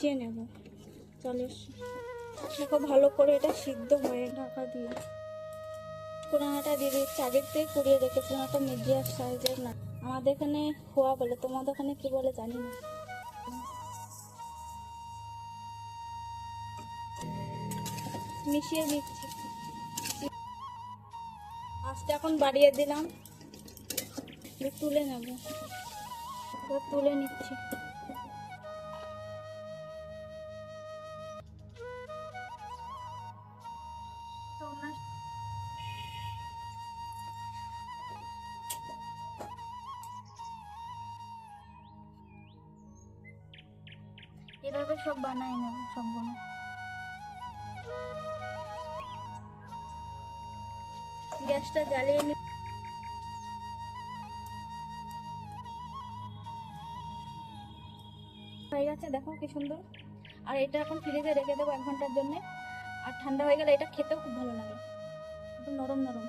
মিশিয়ে নেব। চলে দেখো ভালো করে এটা সিদ্ধ হয়ে ঢাকা দিয়ে পুরানাটা দিয়ে দিচ্ছি। আগের থেকে কুড়িয়ে রেখেছিলাম, একটা মিডিয়াম সাইজের না, আমাদের এখানে খোয়া বলে, তোমাদের ওখানে কি বলে জানি না। মিশিয়ে দিচ্ছি, আঁচটা এখন বাড়িয়ে দিলাম, তুলে নেব, তুলে নিচ্ছি। এভাবে সব বানাই নেব সবগুলো। গ্যাসটা জ্বালিয়ে নি, হয়ে গেছে দেখো কি সুন্দর। আর এটা এখন ফ্রিজে রেখে দেবো 1 ঘন্টার জন্য। আর ঠান্ডা হয়ে গেলে এটা খেতেও খুব ভালো লাগে, একদম নরম নরম।